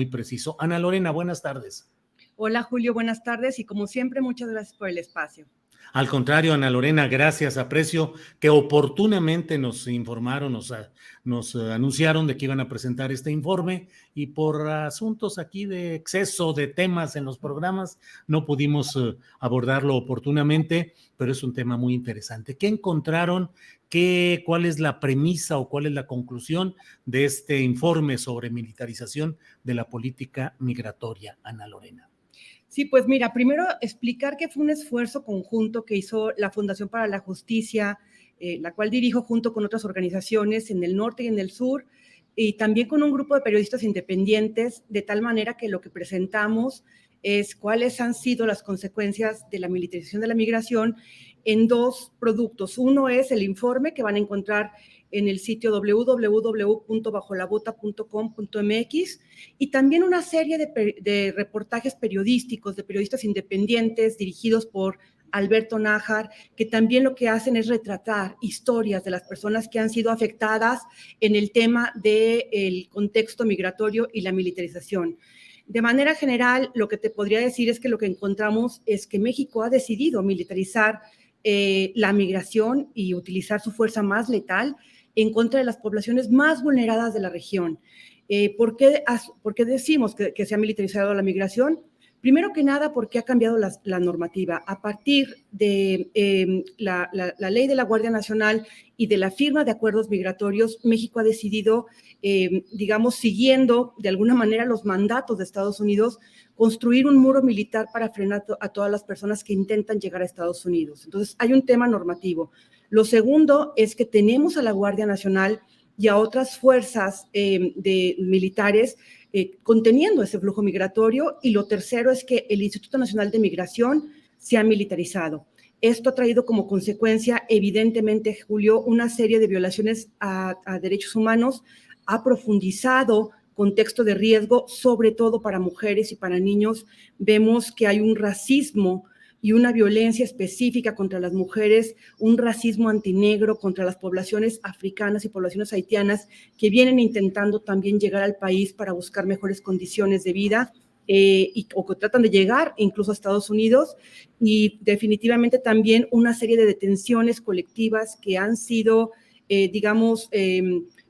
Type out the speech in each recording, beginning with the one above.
muy preciso. Ana Lorena, buenas tardes. Hola Julio, buenas tardes y como siempre muchas gracias por el espacio. Al contrario, Ana Lorena, gracias, aprecio que oportunamente nos informaron, nos anunciaron de que iban a presentar este informe y por asuntos aquí de exceso de temas en los programas no pudimos abordarlo oportunamente, pero es un tema muy interesante. ¿Qué encontraron? ¿Cuál es la premisa o cuál es la conclusión de este informe sobre militarización de la política migratoria, Ana Lorena? Sí, pues mira, primero explicar que fue un esfuerzo conjunto que hizo la Fundación para la Justicia, la cual dirijo junto con otras organizaciones en el norte y en el sur, y también con un grupo de periodistas independientes, de tal manera que lo que presentamos es cuáles han sido las consecuencias de la militarización de la migración en dos productos. Uno es el informe que van a encontrar en el sitio www.bajolabota.com.mx y también una serie de reportajes periodísticos de periodistas independientes dirigidos por Alberto Nájar, que también lo que hacen es retratar historias de las personas que han sido afectadas en el tema del contexto migratorio y la militarización. De manera general, lo que te podría decir es que lo que encontramos es que México ha decidido militarizar la migración y utilizar su fuerza más letal en contra de las poblaciones más vulneradas de la región. ¿Por qué decimos que se ha militarizado la migración? Primero que nada, porque ha cambiado la normativa. A partir de la ley de la Guardia Nacional y de la firma de acuerdos migratorios, México ha decidido, siguiendo de alguna manera los mandatos de Estados Unidos, construir un muro militar para frenar a todas las personas que intentan llegar a Estados Unidos. Entonces, hay un tema normativo. Lo segundo es que tenemos a la Guardia Nacional y a otras fuerzas de militares conteniendo ese flujo migratorio. Y lo tercero es que el Instituto Nacional de Migración se ha militarizado. Esto ha traído como consecuencia, evidentemente, Julio, una serie de violaciones a derechos humanos, ha profundizado contexto de riesgo, sobre todo para mujeres y para niños. Vemos que hay un racismo y una violencia específica contra las mujeres, un racismo antinegro contra las poblaciones africanas y poblaciones haitianas que vienen intentando también llegar al país para buscar mejores condiciones de vida o que tratan de llegar incluso a Estados Unidos, y definitivamente también una serie de detenciones colectivas que han sido,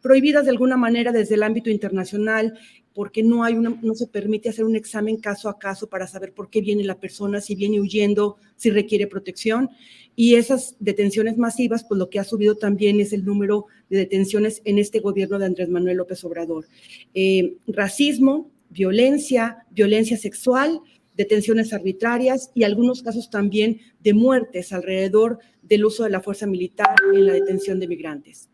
prohibidas de alguna manera desde el ámbito internacional, porque no se permite hacer un examen caso a caso para saber por qué viene la persona, si viene huyendo, si requiere protección. Y esas detenciones masivas, pues lo que ha subido también es el número de detenciones en este gobierno de Andrés Manuel López Obrador. Racismo, violencia sexual, detenciones arbitrarias y algunos casos también de muertes alrededor del uso de la fuerza militar en la detención de migrantes.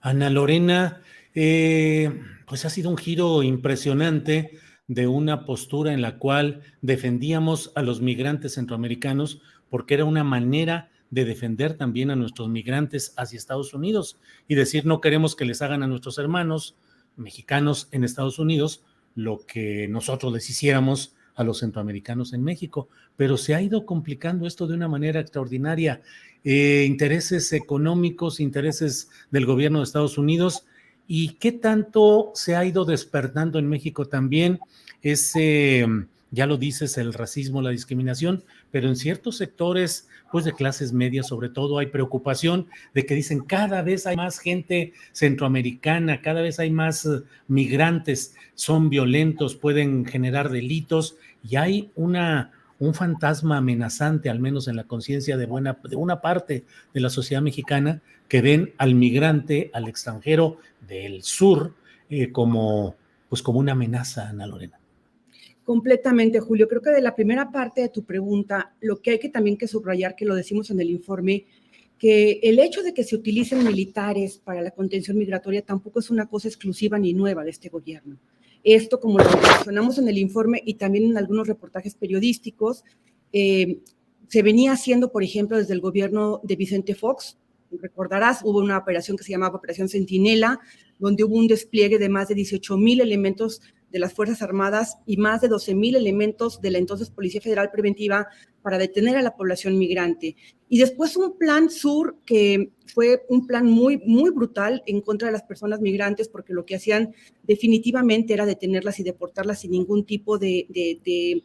Ana Lorena, pues ha sido un giro impresionante de una postura en la cual defendíamos a los migrantes centroamericanos porque era una manera de defender también a nuestros migrantes hacia Estados Unidos y decir no queremos que les hagan a nuestros hermanos mexicanos en Estados Unidos lo que nosotros les hiciéramos a los centroamericanos en México, pero se ha ido complicando esto de una manera extraordinaria. Intereses económicos, intereses del gobierno de Estados Unidos, y qué tanto se ha ido despertando en México también ese, ya lo dices, el racismo, la discriminación, pero en ciertos sectores, pues de clases medias sobre todo, hay preocupación de que dicen cada vez hay más gente centroamericana, cada vez hay más migrantes, son violentos, pueden generar delitos y hay un fantasma amenazante, al menos en la conciencia de una parte de la sociedad mexicana, que ven al migrante, al extranjero del sur, como una amenaza, Ana Lorena. Completamente, Julio. Creo que de la primera parte de tu pregunta, lo que hay que también que subrayar, que lo decimos en el informe, que el hecho de que se utilicen militares para la contención migratoria tampoco es una cosa exclusiva ni nueva de este gobierno. Esto, como lo mencionamos en el informe y también en algunos reportajes periodísticos, se venía haciendo, por ejemplo, desde el gobierno de Vicente Fox. Recordarás, hubo una operación que se llamaba Operación Centinela, donde hubo un despliegue de más de 18,000 elementos de las Fuerzas Armadas y más de 12,000 elementos de la entonces Policía Federal Preventiva para detener a la población migrante. Y después un plan sur que fue un plan muy, muy brutal en contra de las personas migrantes, porque lo que hacían definitivamente era detenerlas y deportarlas sin ningún tipo de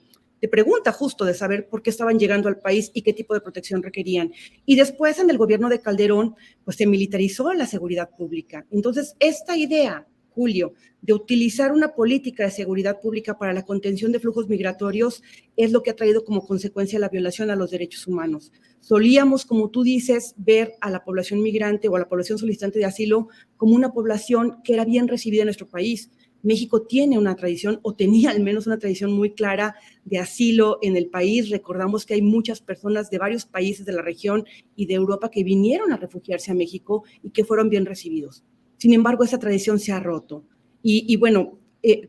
pregunta justo de saber por qué estaban llegando al país y qué tipo de protección requerían. Y después en el gobierno de Calderón, pues se militarizó la seguridad pública. Entonces, esta idea, Julio, de utilizar una política de seguridad pública para la contención de flujos migratorios es lo que ha traído como consecuencia la violación a los derechos humanos. Solíamos, como tú dices, ver a la población migrante o a la población solicitante de asilo como una población que era bien recibida en nuestro país. México tiene una tradición, o tenía al menos una tradición muy clara de asilo en el país. Recordamos que hay muchas personas de varios países de la región y de Europa que vinieron a refugiarse a México y que fueron bien recibidos. Sin embargo, esa tradición se ha roto. Y bueno,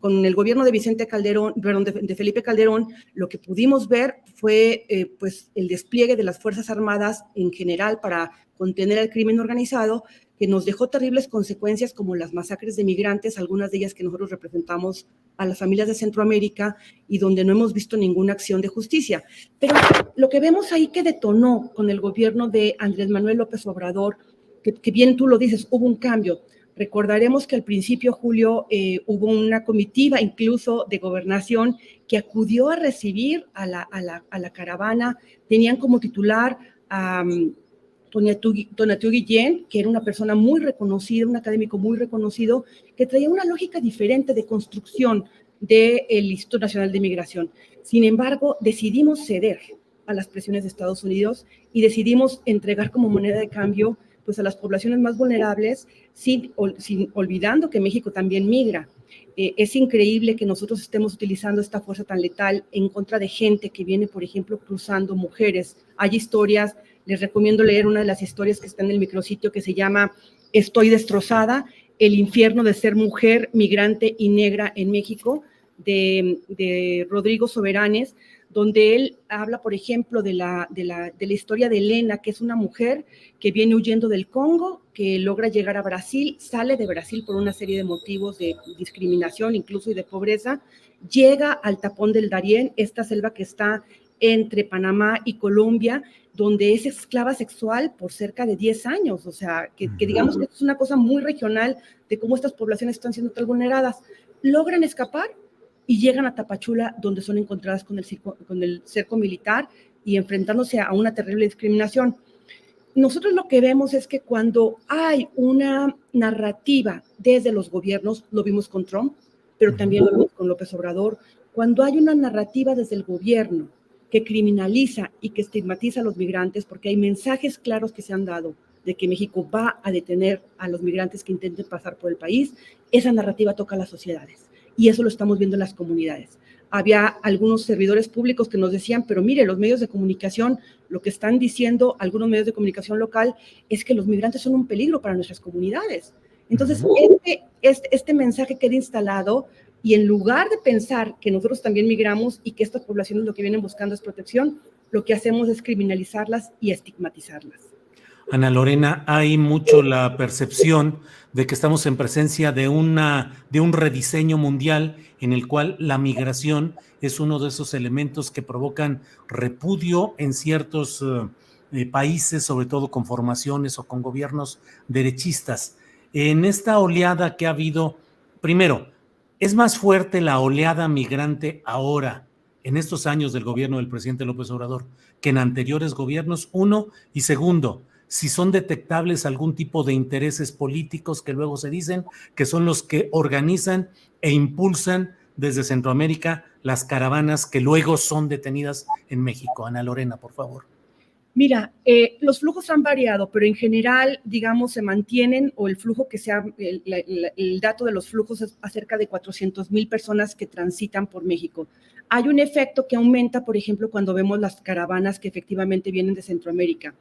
con el gobierno de Vicente Calderón, perdón, de Felipe Calderón, lo que pudimos ver fue pues el despliegue de las Fuerzas Armadas en general para contener el crimen organizado, que nos dejó terribles consecuencias como las masacres de migrantes, algunas de ellas que nosotros representamos a las familias de Centroamérica y donde no hemos visto ninguna acción de justicia. Pero lo que vemos ahí que detonó con el gobierno de Andrés Manuel López Obrador, que bien tú lo dices, hubo un cambio. Recordaremos que al principio, Julio, hubo una comitiva incluso de gobernación que acudió a recibir a la caravana. Tenían como titular a Tonatiuh Guillén, que era una persona muy reconocida, un académico muy reconocido, que traía una lógica diferente de construcción del Instituto Nacional de Migración. Sin embargo, decidimos ceder a las presiones de Estados Unidos y decidimos entregar como moneda de cambio pues, a las poblaciones más vulnerables, sin olvidando que México también migra. Es increíble que nosotros estemos utilizando esta fuerza tan letal en contra de gente que viene, por ejemplo, cruzando, mujeres. Hay historias, les recomiendo leer una de las historias que está en el micrositio que se llama Estoy destrozada, el infierno de ser mujer, migrante y negra en México, de Rodrigo Soberanes, donde él habla, por ejemplo, de la historia de Elena, que es una mujer que viene huyendo del Congo, que logra llegar a Brasil, sale de Brasil por una serie de motivos de discriminación, incluso y de pobreza, llega al tapón del Darién, esta selva que está entre Panamá y Colombia, donde es esclava sexual por cerca de 10 años, o sea, que digamos que es una cosa muy regional de cómo estas poblaciones están siendo tan vulneradas. Logran escapar y llegan a Tapachula, donde son encontradas con el cerco militar y enfrentándose a una terrible discriminación. Nosotros lo que vemos es que cuando hay una narrativa desde los gobiernos, lo vimos con Trump, pero también lo vimos con López Obrador, cuando hay una narrativa desde el gobierno que criminaliza y que estigmatiza a los migrantes, porque hay mensajes claros que se han dado de que México va a detener a los migrantes que intenten pasar por el país, esa narrativa toca a las sociedades. Y eso lo estamos viendo en las comunidades. Había algunos servidores públicos que nos decían, pero mire, los medios de comunicación, lo que están diciendo algunos medios de comunicación local es que los migrantes son un peligro para nuestras comunidades. Entonces, este mensaje queda instalado y en lugar de pensar que nosotros también migramos y que estas poblaciones lo que vienen buscando es protección, lo que hacemos es criminalizarlas y estigmatizarlas. Ana Lorena, hay mucho la percepción de que estamos en presencia de un rediseño mundial en el cual la migración es uno de esos elementos que provocan repudio en ciertos países, sobre todo con formaciones o con gobiernos derechistas. En esta oleada que ha habido, primero, ¿es más fuerte la oleada migrante ahora, en estos años del gobierno del presidente López Obrador, que en anteriores gobiernos? Uno, y segundo, si son detectables algún tipo de intereses políticos que luego se dicen que son los que organizan e impulsan desde Centroamérica las caravanas que luego son detenidas en México. Ana Lorena, por favor. Mira, los flujos han variado, pero en general, digamos, se mantienen, o el flujo que sea, el dato de los flujos es acerca de 400,000 personas que transitan por México. Hay un efecto que aumenta, por ejemplo, cuando vemos las caravanas que efectivamente vienen de Centroamérica.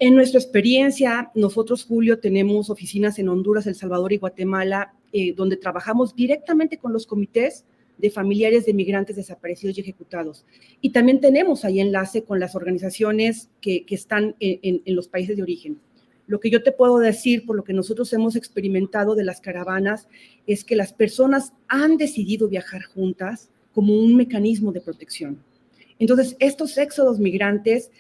En nuestra experiencia, nosotros, Julio, tenemos oficinas en Honduras, El Salvador y Guatemala, donde trabajamos directamente con los comités de familiares de migrantes desaparecidos y ejecutados. Y también tenemos ahí enlace con las organizaciones que están en los países de origen. Lo que yo te puedo decir, por lo que nosotros hemos experimentado de las caravanas, es que las personas han decidido viajar juntas como un mecanismo de protección. Entonces, estos éxodos migrantes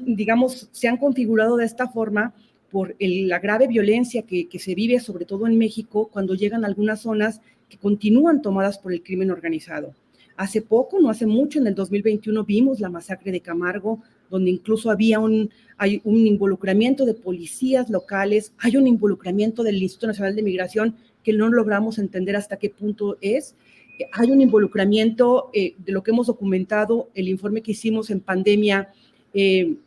digamos, se han configurado de esta forma por la grave violencia que se vive, sobre todo en México, cuando llegan a algunas zonas que continúan tomadas por el crimen organizado. Hace poco, no hace mucho, en el 2021 vimos la masacre de Camargo, donde incluso hay un involucramiento de policías locales, hay un involucramiento del Instituto Nacional de Migración que no logramos entender hasta qué punto es. Hay un involucramiento de lo que hemos documentado, el informe que hicimos en pandemia, que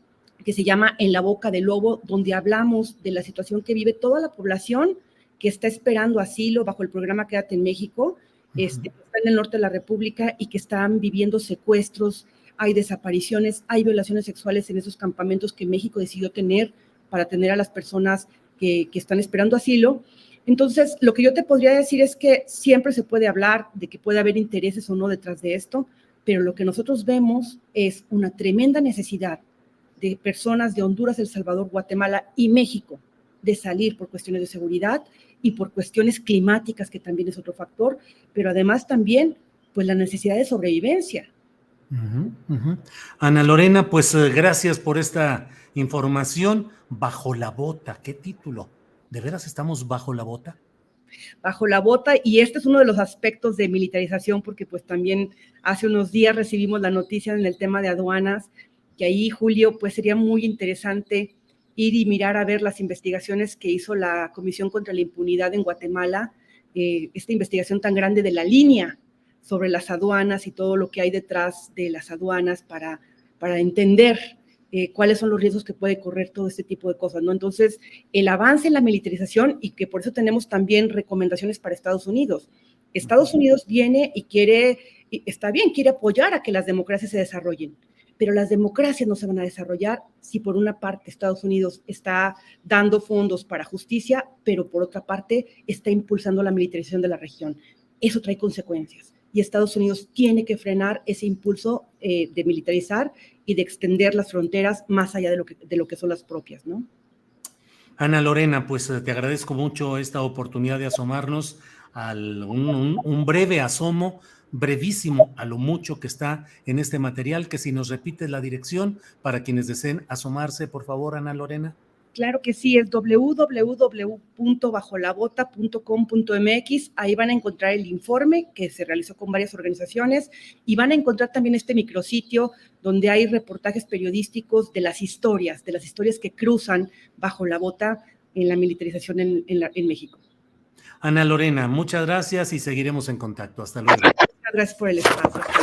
se llama En la boca del lobo, donde hablamos de la situación que vive toda la población que está esperando asilo bajo el programa Quédate en México, que está en el norte de la República y que están viviendo secuestros, hay desapariciones, hay violaciones sexuales en esos campamentos que México decidió tener para tener a las personas que están esperando asilo. Entonces, lo que yo te podría decir es que siempre se puede hablar de que puede haber intereses o no detrás de esto, pero lo que nosotros vemos es una tremenda necesidad de personas de Honduras, El Salvador, Guatemala y México de salir por cuestiones de seguridad y por cuestiones climáticas, que también es otro factor, pero además también pues la necesidad de sobrevivencia. Ana Lorena, pues gracias por esta información. Bajo la bota, ¿qué título? ¿De veras estamos bajo la bota? Bajo la bota, y este es uno de los aspectos de militarización, porque pues también hace unos días recibimos la noticia en el tema de aduanas, que ahí, Julio, pues sería muy interesante ir y mirar a ver las investigaciones que hizo la Comisión contra la Impunidad en Guatemala, esta investigación tan grande de la línea sobre las aduanas y todo lo que hay detrás de las aduanas para entender cuáles son los riesgos que puede correr todo este tipo de cosas, ¿no? Entonces, el avance en la militarización, y que por eso tenemos también recomendaciones para Estados Unidos. Estados Unidos viene y quiere, está bien, quiere apoyar a que las democracias se desarrollen, pero las democracias no se van a desarrollar si por una parte Estados Unidos está dando fondos para justicia, pero por otra parte está impulsando la militarización de la región. Eso trae consecuencias. Y Estados Unidos tiene que frenar ese impulso de militarizar y de extender las fronteras más allá de lo que son las propias, ¿no? Ana Lorena, pues te agradezco mucho esta oportunidad de asomarnos a un breve asomo, brevísimo, a lo mucho que está en este material, que si nos repites la dirección para quienes deseen asomarse, por favor, Ana Lorena. Claro que sí, es www.bajolabota.com.mx. Ahí van a encontrar el informe que se realizó con varias organizaciones y van a encontrar también este micrositio donde hay reportajes periodísticos de las historias que cruzan bajo la bota en la militarización en México. Ana Lorena, muchas gracias y seguiremos en contacto. Hasta luego. Muchas gracias por el espacio.